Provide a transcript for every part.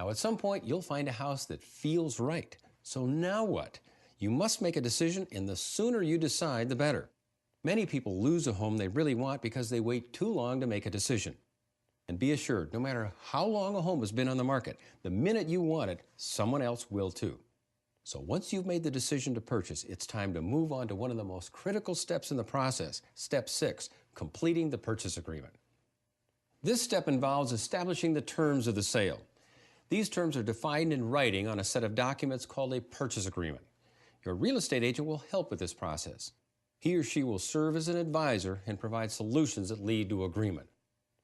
Now, at some point, you'll find a house that feels right. So now what? You must make a decision, and the sooner you decide, the better. Many people lose a home they really want because they wait too long to make a decision. And be assured, no matter how long a home has been on the market, the minute you want it, someone else will too. So once you've made the decision to purchase, it's time to move on to one of the most critical steps in the process, Step 6, completing the purchase agreement. This step involves establishing the terms of the sale. These terms are defined in writing on a set of documents called a purchase agreement. Your real estate agent will help with this process. He or she will serve as an advisor and provide solutions that lead to agreement.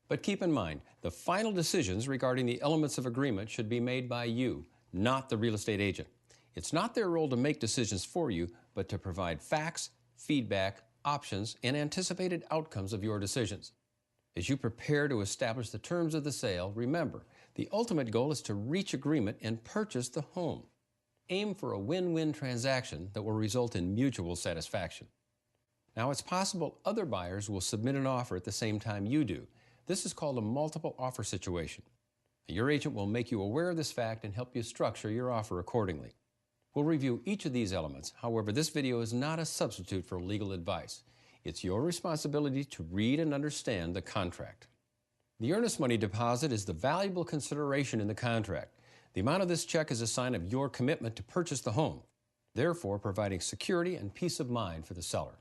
But keep in mind, the final decisions regarding the elements of agreement should be made by you, not the real estate agent. It's not their role to make decisions for you, but to provide facts, feedback, options, and anticipated outcomes of your decisions. As you prepare to establish the terms of the sale, remember, the ultimate goal is to reach agreement and purchase the home. Aim for a win-win transaction that will result in mutual satisfaction. Now, it's possible other buyers will submit an offer at the same time you do. This is called a multiple offer situation. Your agent will make you aware of this fact and help you structure your offer accordingly. We'll review each of these elements. However, this video is not a substitute for legal advice. It's your responsibility to read and understand the contract. The earnest money deposit is the valuable consideration in the contract. The amount of this check is a sign of your commitment to purchase the home, therefore providing security and peace of mind for the seller.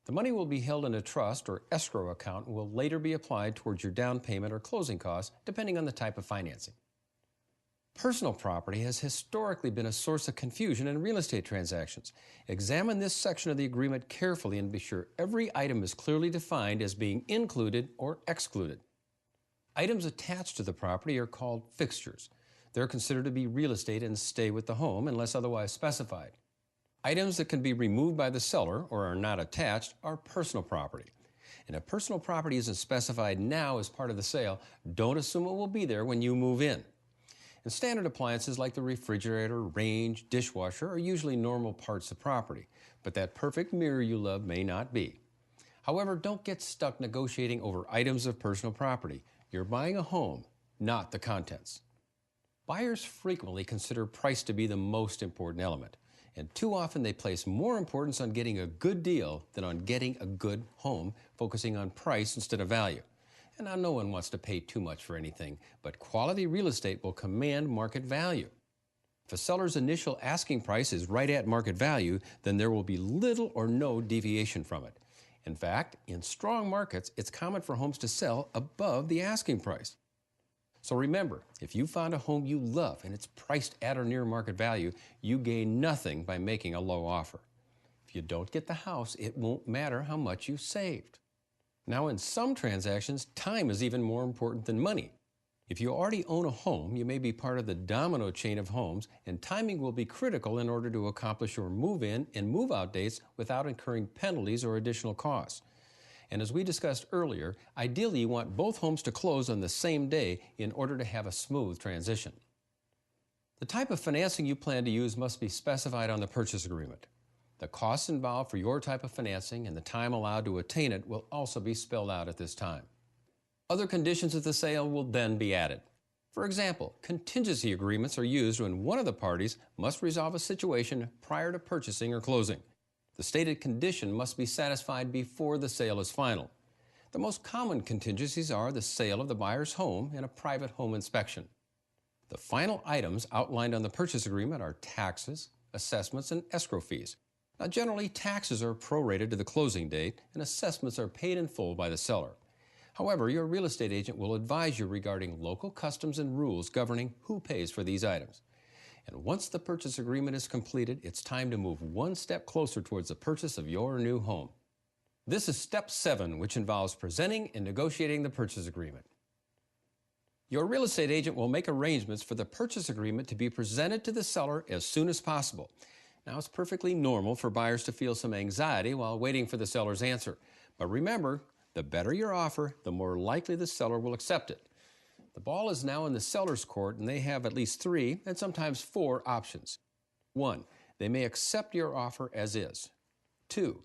The money will be held in a trust or escrow account and will later be applied towards your down payment or closing costs, depending on the type of financing. Personal property has historically been a source of confusion in real estate transactions. Examine this section of the agreement carefully and be sure every item is clearly defined as being included or excluded. Items attached to the property are called fixtures. They're considered to be real estate and stay with the home unless otherwise specified. Items that can be removed by the seller or are not attached are personal property. And if personal property isn't specified now as part of the sale, don't assume it will be there when you move in. And standard appliances like the refrigerator, range, dishwasher are usually normal parts of property, but that perfect mirror you love may not be. However, don't get stuck negotiating over items of personal property. You're buying a home, not the contents. Buyers frequently consider price to be the most important element, and too often they place more importance on getting a good deal than on getting a good home, focusing on price instead of value. And now no one wants to pay too much for anything, but quality real estate will command market value. If a seller's initial asking price is right at market value, then there will be little or no deviation from it. In fact, in strong markets, it's common for homes to sell above the asking price. So remember, if you found a home you love and it's priced at or near market value, you gain nothing by making a low offer. If you don't get the house, it won't matter how much you saved. Now, in some transactions, time is even more important than money. If you already own a home, you may be part of the domino chain of homes, and timing will be critical in order to accomplish your move-in and move-out dates without incurring penalties or additional costs. And as we discussed earlier, ideally you want both homes to close on the same day in order to have a smooth transition. The type of financing you plan to use must be specified on the purchase agreement. The costs involved for your type of financing and the time allowed to attain it will also be spelled out at this time. Other conditions of the sale will then be added. For example, contingency agreements are used when one of the parties must resolve a situation prior to purchasing or closing. The stated condition must be satisfied before the sale is final. The most common contingencies are the sale of the buyer's home and a private home inspection. The final items outlined on the purchase agreement are taxes, assessments, and escrow fees. Now, generally, taxes are prorated to the closing date and assessments are paid in full by the seller. However, your real estate agent will advise you regarding local customs and rules governing who pays for these items. And once the purchase agreement is completed, it's time to move one step closer towards the purchase of your new home. This is Step 7, which involves presenting and negotiating the purchase agreement. Your real estate agent will make arrangements for the purchase agreement to be presented to the seller as soon as possible. Now, it's perfectly normal for buyers to feel some anxiety while waiting for the seller's answer. But remember, the better your offer, the more likely the seller will accept it. The ball is now in the seller's court, and they have at least 3 and sometimes 4 options. 1, they may accept your offer as is. 2,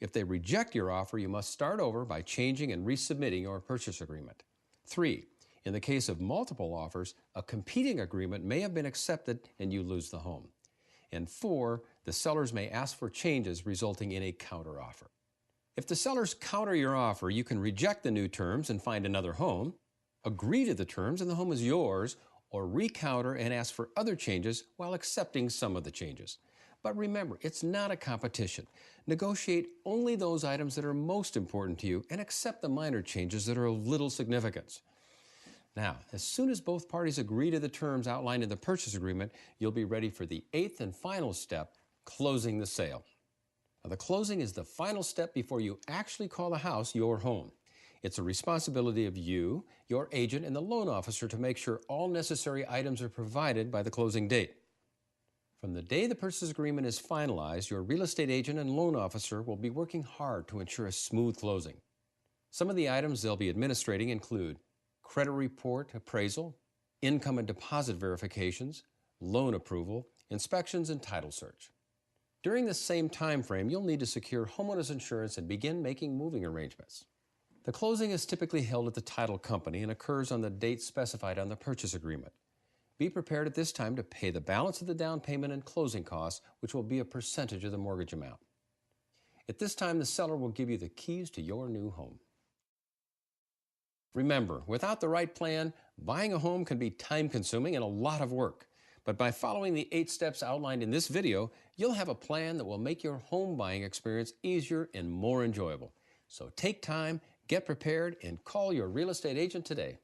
if they reject your offer, you must start over by changing and resubmitting your purchase agreement. 3, In the case of multiple offers, a competing agreement may have been accepted and you lose the home. And 4, the sellers may ask for changes resulting in a counteroffer. If the sellers counter your offer, you can reject the new terms and find another home, agree to the terms and the home is yours, or recounter and ask for other changes while accepting some of the changes. But remember, it's not a competition. Negotiate only those items that are most important to you and accept the minor changes that are of little significance. Now, as soon as both parties agree to the terms outlined in the purchase agreement, you'll be ready for the 8th and final step, closing the sale. Now, the closing is the final step before you actually call the house your home. It's a responsibility of you, your agent, and the loan officer to make sure all necessary items are provided by the closing date. From the day the purchase agreement is finalized, your real estate agent and loan officer will be working hard to ensure a smooth closing. Some of the items they'll be administrating include credit report appraisal, income and deposit verifications, loan approval, inspections, and title search. During the same time frame, you'll need to secure homeowners insurance and begin making moving arrangements. The closing is typically held at the title company and occurs on the date specified on the purchase agreement. Be prepared at this time to pay the balance of the down payment and closing costs, which will be a percentage of the mortgage amount. At this time, the seller will give you the keys to your new home. Remember, without the right plan, buying a home can be time-consuming and a lot of work. But by following the 8 steps outlined in this video, you'll have a plan that will make your home buying experience easier and more enjoyable. So take time, get prepared, and call your real estate agent today.